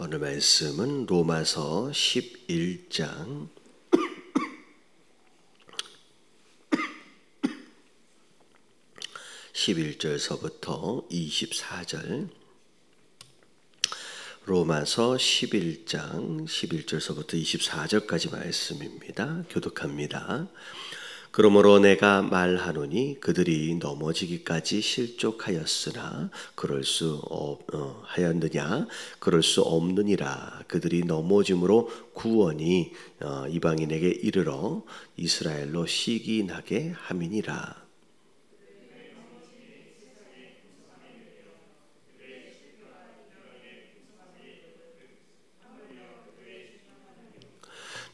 오늘 말씀은 로마서 11장 11절서부터 24절, 로마서 11장 11절서부터 24절까지 말씀입니다. 교독합니다. 그러므로 내가 말하노니 그들이 넘어지기까지 실족하였으나 그럴 수 없느니라. 그들이 넘어짐으로 구원이 이방인에게 이르러 이스라엘로 시기나게 함이니라.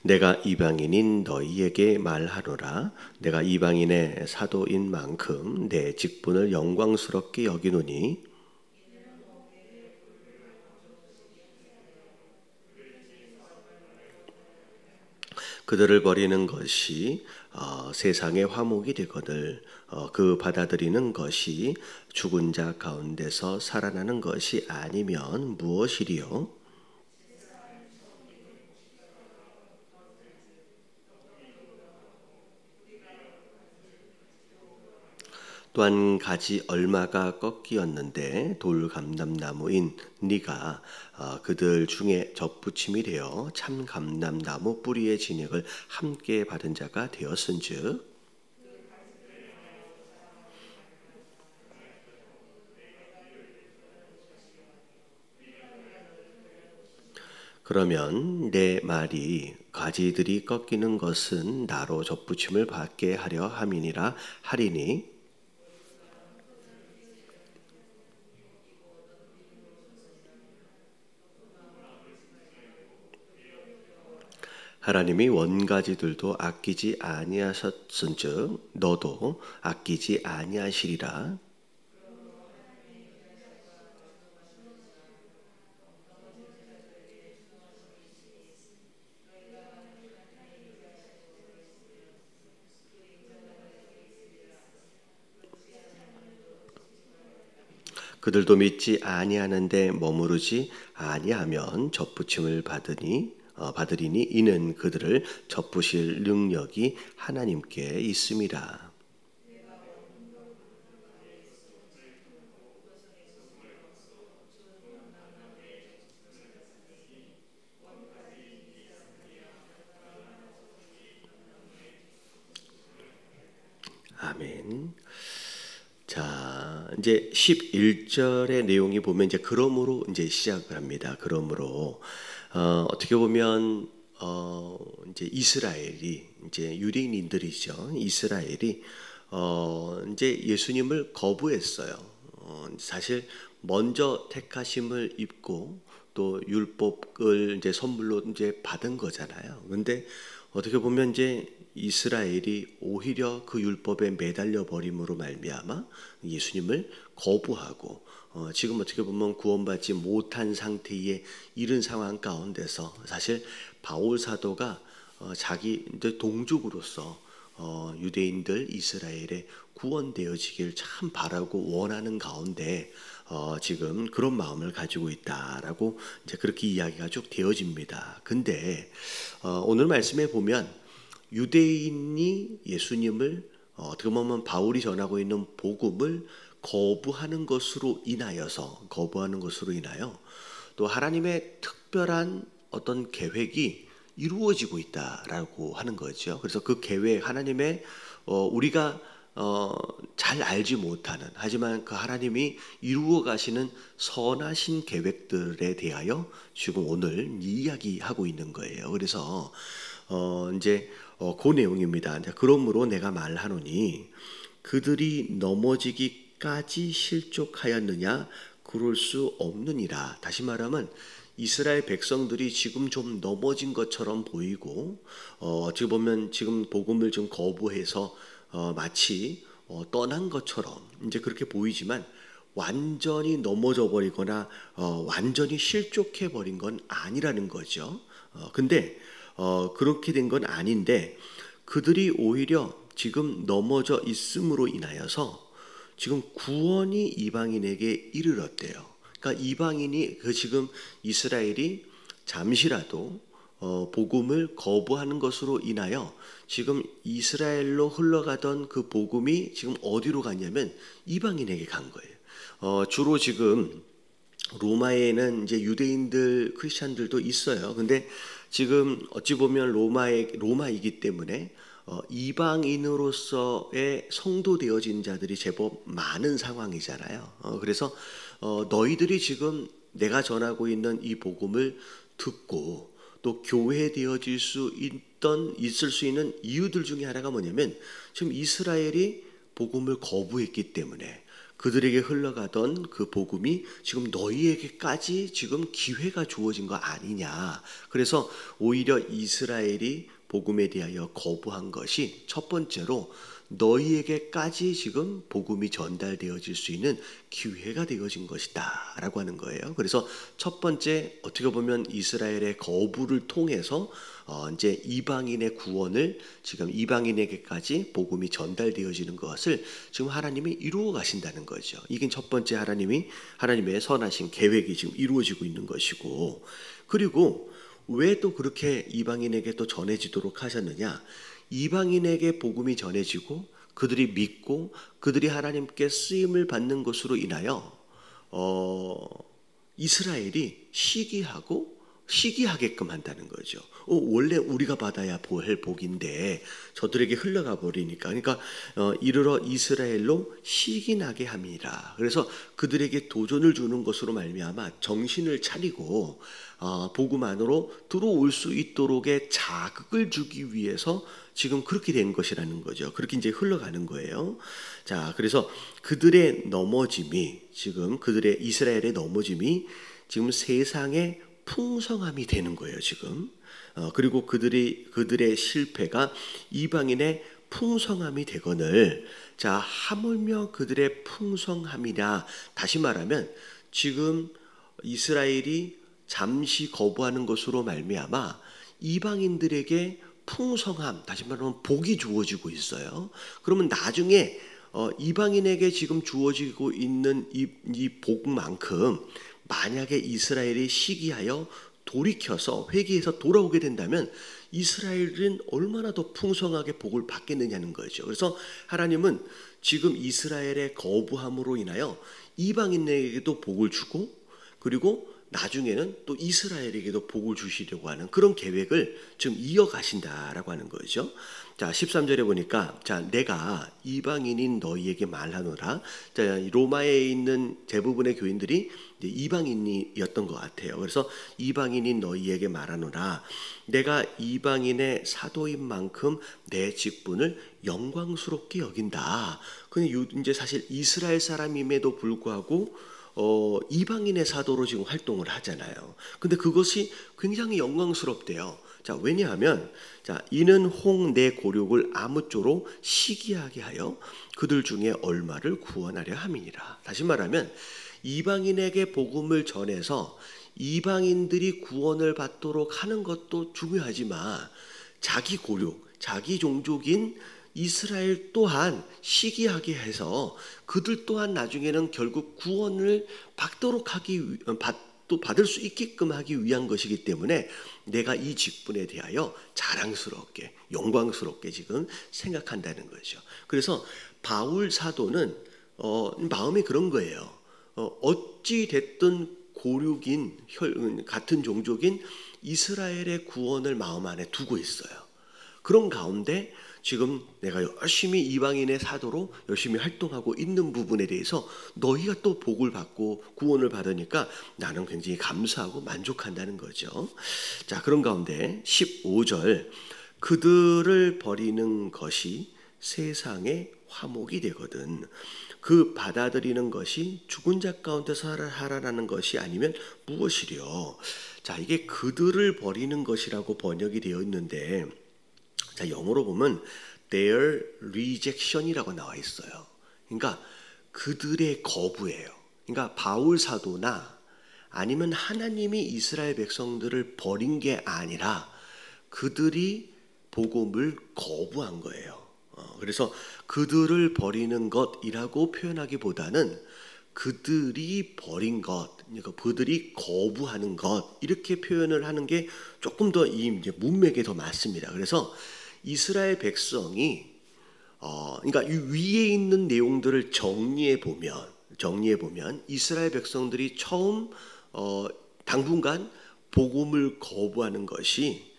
내가 이방인인 너희에게 말하노라. 내가 이방인의 사도인 만큼 내 직분을 영광스럽게 여기노니 그들을 버리는 것이 세상의 화목이 되거늘 그 받아들이는 것이 죽은 자 가운데서 살아나는 것이 아니면 무엇이리요? 또한 가지 얼마가 꺾이었는데 돌감람나무인 네가 그들 중에 접붙임이 되어 참 감람나무 뿌리의 진액을 함께 받은 자가 되었은즉 그러면 내 말이 가지들이 꺾이는 것은 나로 접붙임을 받게 하려 함이니라 하리니 하나님이 원가지들도 아끼지 아니하셨은즉 너도 아끼지 아니하시리라. 그들도 믿지 아니하는데 머무르지 아니하면 접붙임을 받으리니 이는 그들을 접부실 능력이 하나님께 있음이라. 아멘. 자, 이제 11절의 내용이 보면 이제 그러므로 이제 시작을 합니다. 그러므로 어떻게 보면 이제 이스라엘이 이제 유대인들이죠. 이스라엘이 이제 예수님을 거부했어요. 사실 먼저 택하심을 입고 또 율법을 이제 선물로 이제 받은 거잖아요. 근데 어떻게 보면 이제 이스라엘이 오히려 그 율법에 매달려 버림으로 말미암아 예수님을 거부하고 지금 어떻게 보면 구원받지 못한 상태에 이른 상황 가운데서 사실 바울 사도가 자기 동족으로서 유대인들 이스라엘에 구원되어지길 참 바라고 원하는 가운데 지금 그런 마음을 가지고 있다라고 이제 그렇게 이야기가 쭉 되어집니다. 근데 오늘 말씀에 보면 유대인이 예수님을 어떻게 보면 바울이 전하고 있는 복음을 거부하는 것으로 인하여 또 하나님의 특별한 어떤 계획이 이루어지고 있다라고 하는 거죠. 그래서 그 계획 하나님의 우리가 잘 알지 못하는 하지만 그 하나님이 이루어 가시는 선하신 계획들에 대하여 지금 오늘 이야기하고 있는 거예요. 그래서 이제 그 내용입니다. 그러므로 내가 말하노니 그들이 넘어지기까지 실족하였느냐 그럴 수 없느니라. 다시 말하면 이스라엘 백성들이 지금 좀 넘어진 것처럼 보이고 어찌 보면 지금 복음을 좀 거부해서 마치 떠난 것처럼 이제 그렇게 보이지만 완전히 넘어져 버리거나 완전히 실족해 버린 건 아니라는 거죠. 근데 그렇게 된 건 아닌데 그들이 오히려 지금 넘어져 있음으로 인하여서 지금 구원이 이방인에게 이르렀대요. 그러니까 이방인이 지금 이스라엘이 잠시라도 복음을 거부하는 것으로 인하여 지금 이스라엘로 흘러가던 그 복음이 지금 어디로 갔냐면 이방인에게 간 거예요. 주로 지금 로마에는 이제 유대인들, 크리스찬들도 있어요. 근데 지금 어찌 보면 로마이기 때문에 이방인으로서의 성도 되어진 자들이 제법 많은 상황이잖아요. 그래서 너희들이 지금 내가 전하고 있는 이 복음을 듣고 또 교회 되어질 수 있을 수 있는 이유들 중에 하나가 뭐냐면 지금 이스라엘이 복음을 거부했기 때문에 그들에게 흘러가던 그 복음이 지금 너희에게까지 지금 기회가 주어진 거 아니냐. 그래서 오히려 이스라엘이 복음에 대하여 거부한 것이 첫 번째로 너희에게까지 지금 복음이 전달되어질 수 있는 기회가 되어진 것이다 라고 하는 거예요. 그래서 첫 번째 어떻게 보면 이스라엘의 거부를 통해서 이제 이방인의 구원을 지금 이방인에게까지 복음이 전달되어지는 것을 지금 하나님이 이루어 가신다는 거죠. 이게 첫 번째 하나님의 선하신 계획이 지금 이루어지고 있는 것이고, 그리고 왜 또 그렇게 이방인에게 또 전해지도록 하셨느냐? 이방인에게 복음이 전해지고 그들이 믿고 그들이 하나님께 쓰임을 받는 것으로 인하여 이스라엘이 시기하게끔 한다는 거죠. 원래 우리가 받아야 할 복인데 저들에게 흘러가 버리니까, 그러니까 이르러 이스라엘로 시기나게 함이라. 그래서 그들에게 도전을 주는 것으로 말미암아 정신을 차리고 복음 안으로 들어올 수 있도록의 자극을 주기 위해서 지금 그렇게 된 것이라는 거죠. 그렇게 이제 흘러가는 거예요. 자, 그래서 그들의 이스라엘의 넘어짐이 지금 세상의 풍성함이 되는 거예요, 지금. 그리고 그들의 실패가 이방인의 풍성함이 되거늘, 자, 하물며 그들의 풍성함이라. 다시 말하면 지금 이스라엘이 잠시 거부하는 것으로 말미암아 이방인들에게 풍성함, 다시 말하면 복이 주어지고 있어요. 그러면 나중에 이방인에게 지금 주어지고 있는 이 복만큼 만약에 이스라엘이 시기하여 돌이켜서 회개해서 돌아오게 된다면 이스라엘은 얼마나 더 풍성하게 복을 받겠느냐는 거죠. 그래서 하나님은 지금 이스라엘의 거부함으로 인하여 이방인에게도 복을 주고, 그리고 나중에는 또 이스라엘에게도 복을 주시려고 하는 그런 계획을 지금 이어가신다라고 하는 거죠. 자, 13절에 보니까, 자, 내가 이방인인 너희에게 말하노라. 자, 로마에 있는 대부분의 교인들이 이제 이방인이었던 것 같아요. 그래서 이방인인 너희에게 말하노라. 내가 이방인의 사도인 만큼 내 직분을 영광스럽게 여긴다. 근데 이제 사실 이스라엘 사람임에도 불구하고 이방인의 사도로 지금 활동을 하잖아요. 근데 그것이 굉장히 영광스럽대요. 자, 왜냐하면, 자, 이는 홍 내 고륙을 아무쪼록 시기하게 하여 그들 중에 얼마를 구원하려 함이니라. 다시 말하면 이방인에게 복음을 전해서 이방인들이 구원을 받도록 하는 것도 중요하지만 자기 고륙, 자기 종족인 이스라엘 또한 시기하게 해서 그들 또한 나중에는 결국 구원을 받을 수 있게끔 하기 위한 것이기 때문에 내가 이 직분에 대하여 자랑스럽게, 영광스럽게 지금 생각한다는 거죠. 그래서 바울 사도는 마음이 그런 거예요. 어찌 됐든 고륙인 같은 종족인 이스라엘의 구원을 마음 안에 두고 있어요. 그런 가운데 지금 내가 열심히 이방인의 사도로 열심히 활동하고 있는 부분에 대해서 너희가 또 복을 받고 구원을 받으니까 나는 굉장히 감사하고 만족한다는 거죠. 자, 그런 가운데 15절, 그들을 버리는 것이 세상의 화목이 되거든. 그 받아들이는 것이 죽은 자 가운데서 하라라는 것이 아니면 무엇이려. 자, 이게 그들을 버리는 것이라고 번역이 되어 있는데, 자, 영어로 보면 their rejection이라고 나와 있어요. 그러니까 그들의 거부예요. 그러니까 바울 사도나 아니면 하나님이 이스라엘 백성들을 버린 게 아니라 그들이 복음을 거부한 거예요. 그래서 그들을 버리는 것이라고 표현하기보다는 그들이 버린 것, 그러니까 그들이 거부하는 것, 이렇게 표현을 하는 게 조금 더 이 문맥에 더 맞습니다. 그래서 이스라엘 백성이 그러니까 이 위에 있는 내용들을 정리해 보면 이스라엘 백성들이 처음 당분간 복음을 거부하는 것이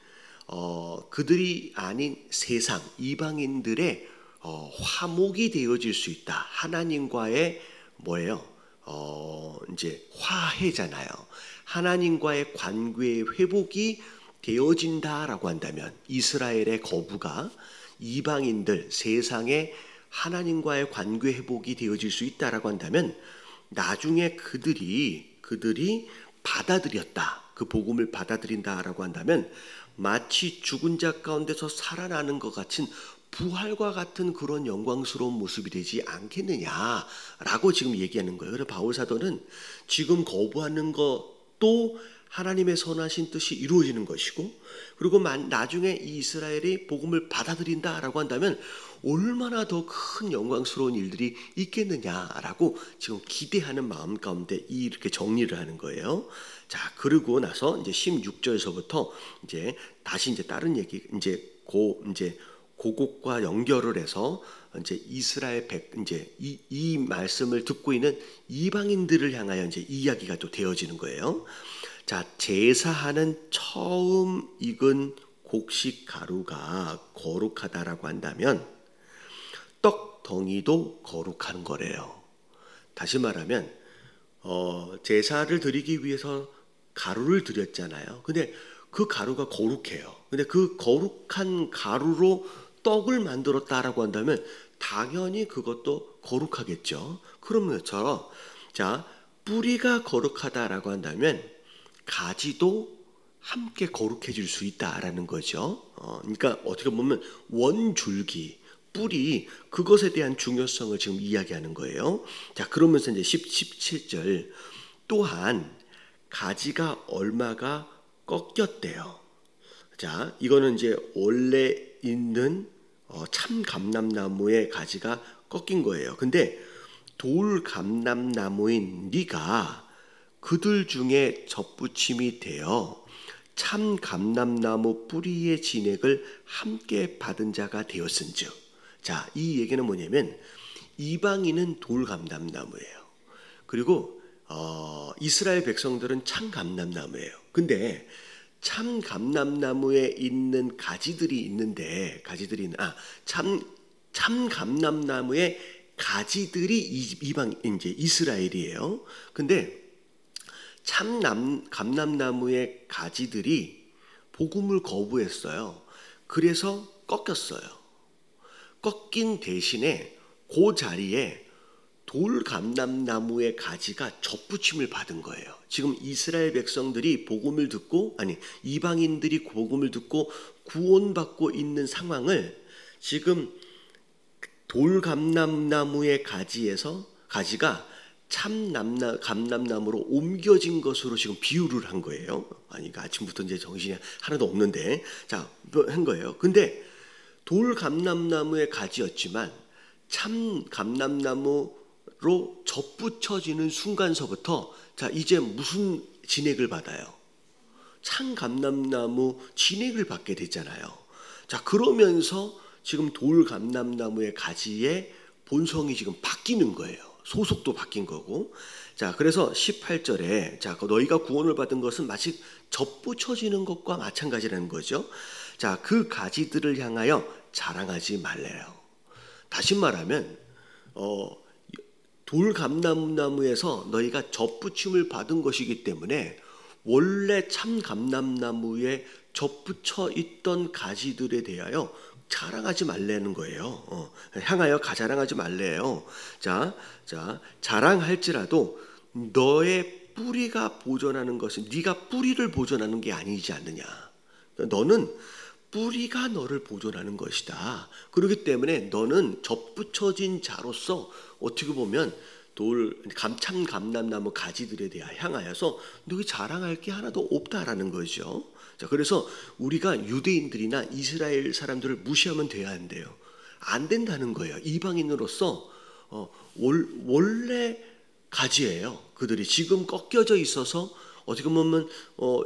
그들이 아닌 세상 이방인들의 화목이 되어질 수 있다. 하나님과의 뭐예요? 이제 화해잖아요. 하나님과의 관계의 회복이 되어진다라고 한다면 이스라엘의 거부가 이방인들 세상에 하나님과의 관계 회복이 되어질 수 있다라고 한다면 나중에 그들이 받아들였다. 그 복음을 받아들인다라고 한다면 마치 죽은 자 가운데서 살아나는 것 같은 부활과 같은 그런 영광스러운 모습이 되지 않겠느냐라고 지금 얘기하는 거예요. 그래서 바울 사도는 지금 거부하는 것도 하나님의 선하신 뜻이 이루어지는 것이고, 그리고 나중에 이 이스라엘이 복음을 받아들인다라고 한다면 얼마나 더 큰 영광스러운 일들이 있겠느냐라고 지금 기대하는 마음 가운데 이렇게 정리를 하는 거예요. 자, 그러고 나서 이제 16절에서부터 이제 다시 이제 다른 얘기 이제 그것과 연결을 해서 이제 이스라엘 이제 이 말씀을 듣고 있는 이방인들을 향하여 이제 이야기가 또 되어지는 거예요. 자, 제사하는 처음 익은 곡식 가루가 거룩하다라고 한다면 떡 덩이도 거룩한 거래요. 다시 말하면 제사를 드리기 위해서 가루를 드렸잖아요. 근데 그 가루가 거룩해요. 근데 그 거룩한 가루로 떡을 만들었다라고 한다면 당연히 그것도 거룩하겠죠. 그런 것처럼 자, 뿌리가 거룩하다라고 한다면 가지도 함께 거룩해질 수 있다라는 거죠. 그러니까 어떻게 보면 원줄기, 뿌리, 그것에 대한 중요성을 지금 이야기하는 거예요. 자, 그러면서 이제 17절 또한 가지가 얼마가 꺾였대요. 자, 이거는 이제 원래 있는 참 감람나무의 가지가 꺾인 거예요. 근데 돌 감람나무인 네가 그들 중에 접붙임이 되어 참 감람나무 뿌리의 진액을 함께 받은 자가 되었은즉. 자, 이 얘기는 뭐냐면 이방인은 돌 감람나무예요. 그리고 이스라엘 백성들은 참 감람나무예요. 근데 참 감람나무에 있는 가지들이 있는데 참 감람나무의 가지들이 이방 이제 이스라엘이에요. 근데 참 감람나무의 가지들이 복음을 거부했어요. 그래서 꺾였어요. 꺾인 대신에 그 자리에 돌 감람나무의 가지가 접붙임을 받은 거예요. 지금 이스라엘 백성들이 복음을 듣고 이방인들이 복음을 듣고 구원받고 있는 상황을 지금 돌 감람나무의 가지가 참 감람나무로 옮겨진 것으로 지금 비유를 한 거예요. 아침부터 이제 정신이 하나도 없는데 자, 한 거예요. 근데 돌 감람나무의 가지였지만 참 감람나무로 접붙여지는 순간서부터 자, 이제 무슨 진액을 받아요? 참 감람나무 진액을 받게 됐잖아요. 자, 그러면서 지금 돌 감람나무의 가지의 본성이 지금 바뀌는 거예요. 소속도 바뀐 거고. 자, 그래서 18절에 자, 너희가 구원을 받은 것은 마치 접붙여지는 것과 마찬가지라는 거죠. 자, 그 가지들을 향하여 자랑하지 말래요. 다시 말하면 돌 감람나무에서 너희가 접붙임을 받은 것이기 때문에 원래 참 감람나무에 접붙여 있던 가지들에 대하여 자랑하지 말라는 거예요. 향하여 자랑하지 말래요. 자, 자랑할지라도 너의 뿌리가 보존하는 것은 네가 뿌리를 보존하는 게 아니지 않느냐. 너는 뿌리가 너를 보존하는 것이다. 그렇기 때문에 너는 접붙여진 자로서 어떻게 보면 참 감람나무 가지들에 대하 향하여서 너희 자랑할 게 하나도 없다라는 거죠. 자, 그래서 우리가 유대인들이나 이스라엘 사람들을 무시하면 돼야 한대요. 안 된다는 거예요. 이방인으로서 원래 가지예요. 그들이 지금 꺾여져 있어서 어떻게 보면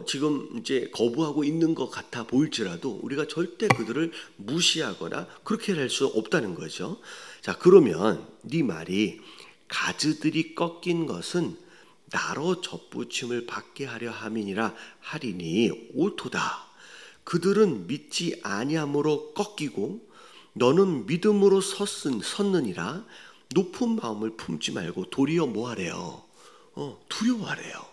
지금 이제 거부하고 있는 것 같아 보일지라도 우리가 절대 그들을 무시하거나 그렇게 할 수 없다는 거죠. 자, 그러면 네 말이 가지들이 꺾인 것은 나로 접붙임을 받게 하려 함이니라 하리니 옳도다. 그들은 믿지 아니함으로 꺾이고 너는 믿음으로 섰느니라. 높은 마음을 품지 말고 도리어 뭐하래요? 두려워하래요.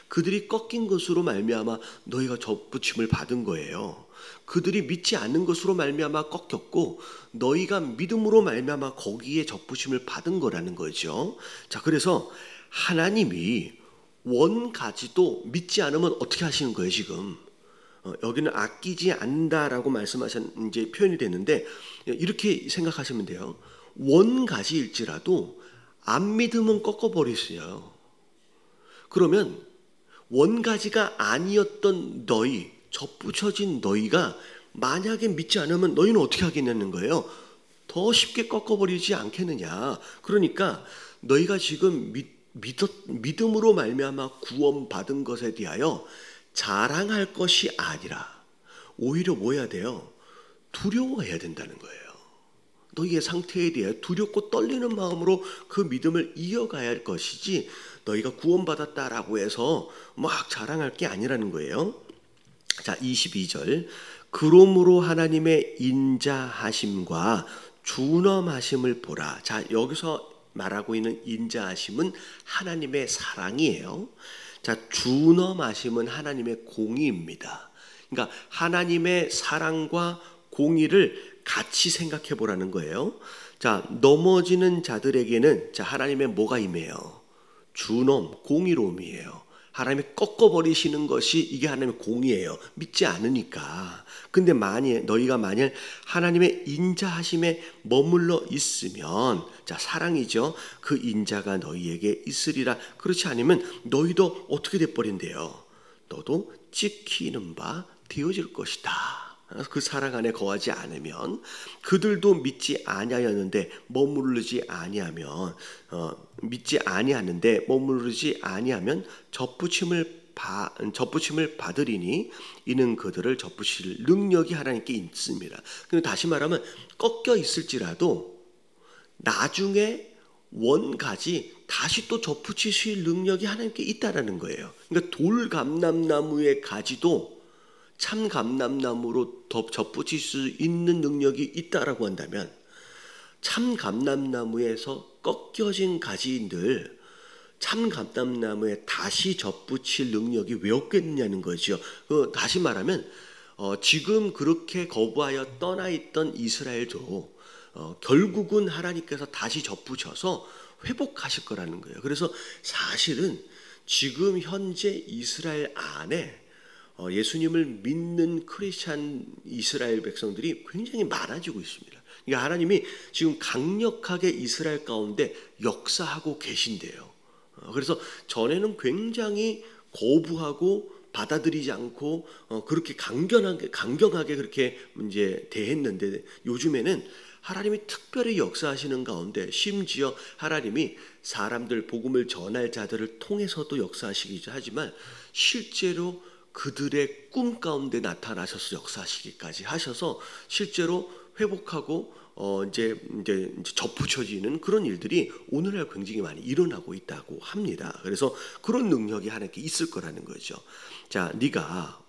그들이 꺾인 것으로 말미암아 너희가 접붙임을 받은 거예요. 그들이 믿지 않는 것으로 말미암아 꺾였고 너희가 믿음으로 말미암아 거기에 접붙임을 받은 거라는 거죠. 자, 그래서 하나님이 원가지도 믿지 않으면 어떻게 하시는 거예요, 지금? 여기는 아끼지 않는다라고 말씀하신 이제 표현이 됐는데 이렇게 생각하시면 돼요. 원가지일지라도 안 믿으면 꺾어버리세요. 그러면 원가지가 아니었던 너희, 접붙여진 너희가 만약에 믿지 않으면 너희는 어떻게 하겠냐는 거예요. 더 쉽게 꺾어버리지 않겠느냐. 그러니까 너희가 지금 믿음으로 말미암아 구원받은 것에 대하여 자랑할 것이 아니라 오히려 뭐 해야 돼요? 두려워해야 된다는 거예요. 너희의 상태에 대해 두렵고 떨리는 마음으로 그 믿음을 이어가야 할 것이지 너희가 구원받았다라고 해서 막 자랑할 게 아니라는 거예요. 자, 22절. 그러므로 하나님의 인자하심과 준엄하심을 보라. 자, 여기서 말하고 있는 인자하심은 하나님의 사랑이에요. 자, 준엄하심은 하나님의 공의입니다. 그러니까 하나님의 사랑과 공의를 같이 생각해 보라는 거예요. 자, 넘어지는 자들에게는 자, 하나님의 뭐가 임해요? 준엄, 공의로움이에요. 하나님이 꺾어버리시는 것이 이게 하나님의 공의예요. 믿지 않으니까. 근데 너희가 만일 하나님의 인자하심에 머물러 있으면 자, 사랑이죠. 그 인자가 너희에게 있으리라. 그렇지 않으면 너희도 어떻게 돼버린대요? 너도 찍히는 바 되어질 것이다. 그 사랑 안에 거하지 않으면 그들도 믿지 아니하였는데 머무르지 아니하면 믿지 아니하는데 머무르지 아니하면 접붙임을 받으리니 이는 그들을 접붙일 능력이 하나님께 있습니다. 근데 다시 말하면 꺾여 있을지라도 나중에 원가지 다시 또 접붙이실 능력이 하나님께 있다라는 거예요. 그러니까 돌감람나무의 가지도 참 감람나무로 더 접붙일 수 있는 능력이 있다라고 한다면 참 감람나무에서 꺾여진 가지인들 참 감람나무에 다시 접붙일 능력이 왜 없겠느냐는 거죠. 다시 말하면 지금 그렇게 거부하여 떠나 있던 이스라엘도 결국은 하나님께서 다시 접붙여서 회복하실 거라는 거예요. 그래서 사실은 지금 현재 이스라엘 안에 예수님을 믿는 크리스찬 이스라엘 백성들이 굉장히 많아지고 있습니다. 그러니까 하나님이 지금 강력하게 이스라엘 가운데 역사하고 계신데요. 그래서 전에는 굉장히 거부하고 받아들이지 않고 그렇게 강경하게 그렇게 이제 대했는데 요즘에는 하나님이 특별히 역사하시는 가운데 심지어 하나님이 사람들 복음을 전할 자들을 통해서도 역사하시기도 하지만 실제로 그들의 꿈 가운데 나타나셔서 역사하시기까지 하셔서 실제로 회복하고 이제 접붙여지는 그런 일들이 오늘날 굉장히 많이 일어나고 있다고 합니다. 그래서 그런 능력이 하나님께 있을 거라는 거죠. 자, 네가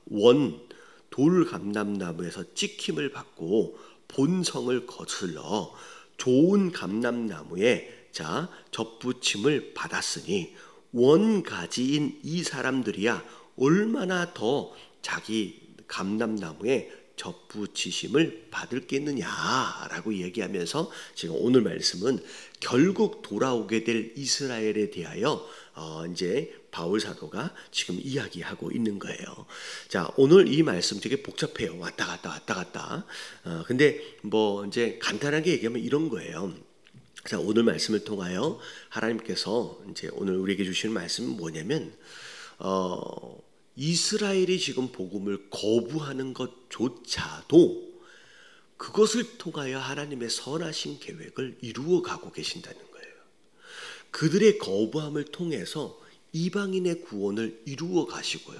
돌 감람나무에서 찍힘을 받고 본성을 거슬러 좋은 감람나무에 자 접붙임을 받았으니 원가지인 이 사람들이야 얼마나 더 자기 감람나무에 접붙이심을 받을겠느냐라고 얘기하면서 지금 오늘 말씀은 결국 돌아오게 될 이스라엘에 대하여 이제 바울 사도가 지금 이야기하고 있는 거예요. 자, 오늘 이 말씀 되게 복잡해요. 왔다 갔다. 근데 뭐 이제 간단하게 얘기하면 이런 거예요. 자, 오늘 말씀을 통하여 하나님께서 이제 오늘 우리에게 주시는 말씀은 뭐냐면 이스라엘이 지금 복음을 거부하는 것조차도 그것을 통하여 하나님의 선하신 계획을 이루어 가고 계신다는 거예요. 그들의 거부함을 통해서 이방인의 구원을 이루어 가시고요.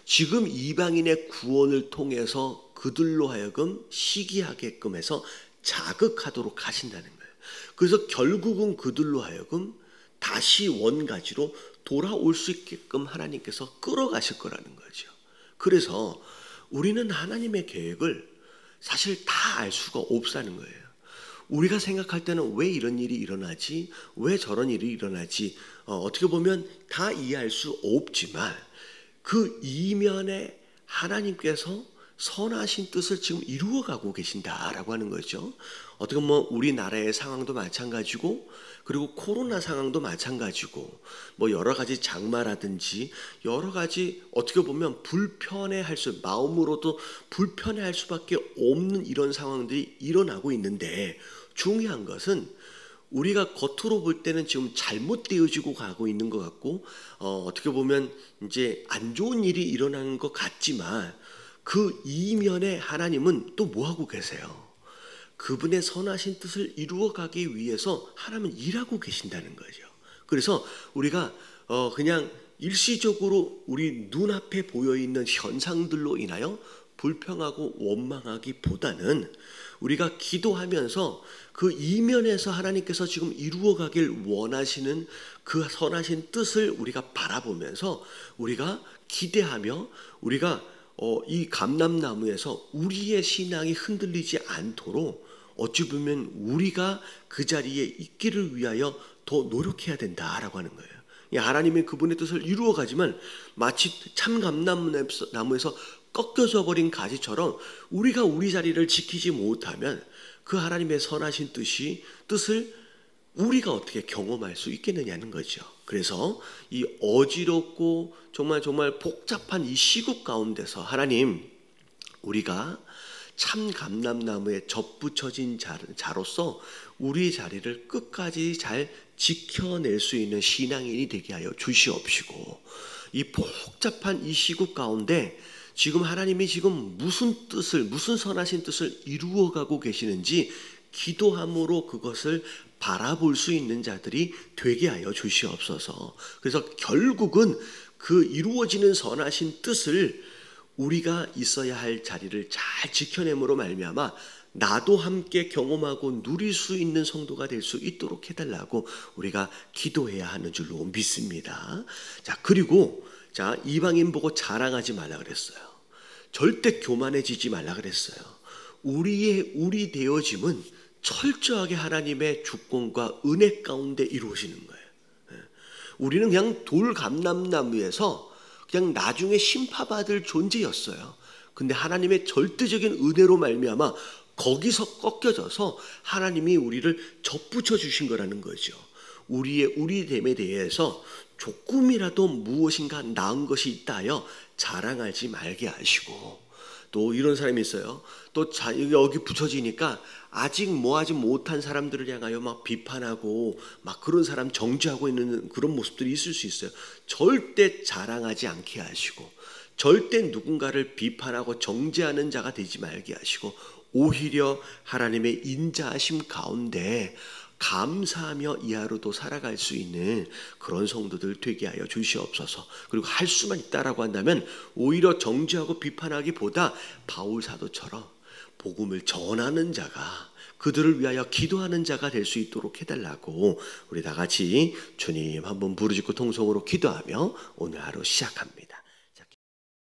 지금 이방인의 구원을 통해서 그들로 하여금 시기하게끔 해서 자극하도록 하신다는 거예요. 그래서 결국은 그들로 하여금 다시 원가지로 돌아올 수 있게끔 하나님께서 끌어가실 거라는 거죠. 그래서 우리는 하나님의 계획을 사실 다 알 수가 없다는 거예요. 우리가 생각할 때는 왜 이런 일이 일어나지? 왜 저런 일이 일어나지? 어떻게 보면 다 이해할 수 없지만 그 이면에 하나님께서 선하신 뜻을 지금 이루어가고 계신다라고 하는 거죠. 어떻게 보면 우리나라의 상황도 마찬가지고, 그리고 코로나 상황도 마찬가지고, 뭐 여러 가지 장마라든지 여러 가지 어떻게 보면 불편해할 수, 마음으로도 불편해할 수밖에 없는 이런 상황들이 일어나고 있는데, 중요한 것은 우리가 겉으로 볼 때는 지금 잘못되어지고 가고 있는 것 같고, 어떻게 보면 이제 안 좋은 일이 일어나는 것 같지만 그 이면에 하나님은 또 뭐 하고 계세요? 그분의 선하신 뜻을 이루어가기 위해서 하나님은 일하고 계신다는 거죠. 그래서 우리가 그냥 일시적으로 우리 눈앞에 보여있는 현상들로 인하여 불평하고 원망하기보다는 우리가 기도하면서 그 이면에서 하나님께서 지금 이루어가길 원하시는 그 선하신 뜻을 우리가 바라보면서 우리가 기대하며 우리가 이 감람나무에서 우리의 신앙이 흔들리지 않도록 어찌 보면 우리가 그 자리에 있기를 위하여 더 노력해야 된다라고 하는 거예요. 하나님의 그분의 뜻을 이루어가지만 마치 참 감람나무에서 꺾여져 버린 가지처럼 우리가 우리 자리를 지키지 못하면 그 하나님의 선하신 뜻을 우리가 어떻게 경험할 수 있겠느냐는 거죠. 그래서 이 어지럽고 정말 복잡한 이 시국 가운데서 하나님, 우리가 참 감람나무에 접붙여진 자로서 우리 자리를 끝까지 잘 지켜낼 수 있는 신앙인이 되게 하여 주시옵시고, 이 복잡한 이 시국 가운데 지금 하나님이 지금 무슨 선하신 뜻을 이루어가고 계시는지 기도함으로 그것을 바라볼 수 있는 자들이 되게 하여 주시옵소서. 그래서 결국은 그 이루어지는 선하신 뜻을 우리가 있어야 할 자리를 잘 지켜냄으로 말미암아 나도 함께 경험하고 누릴 수 있는 성도가 될 수 있도록 해달라고 우리가 기도해야 하는 줄로 믿습니다. 자, 그리고 이방인 보고 자랑하지 말라 그랬어요. 절대 교만해지지 말라 그랬어요. 우리 되어짐은 철저하게 하나님의 주권과 은혜 가운데 이루어지는 거예요. 우리는 그냥 돌 감람나무에서 그냥 나중에 심판받을 존재였어요. 근데 하나님의 절대적인 은혜로 말미암아 거기서 꺾여져서 하나님이 우리를 접붙여 주신 거라는 거죠. 우리됨에 대해서 조금이라도 무엇인가 나은 것이 있다 하여 자랑하지 말게 하시고, 또 이런 사람이 있어요. 또 여기 붙여지니까 아직 뭐하지 못한 사람들을 향하여 막 비판하고 막 그런 사람 정죄하고 있는 그런 모습들이 있을 수 있어요. 절대 자랑하지 않게 하시고, 절대 누군가를 비판하고 정죄하는 자가 되지 말게 하시고, 오히려 하나님의 인자하심 가운데 감사하며 이 하루도 살아갈 수 있는 그런 성도들 되게 하여 주시옵소서. 그리고 할 수만 있다라고 한다면 오히려 정죄하고 비판하기보다 바울 사도처럼 복음을 전하는 자가, 그들을 위하여 기도하는 자가 될 수 있도록 해달라고 우리 다 같이 주님 한번 부르짖고 통성으로 기도하며 오늘 하루 시작합니다.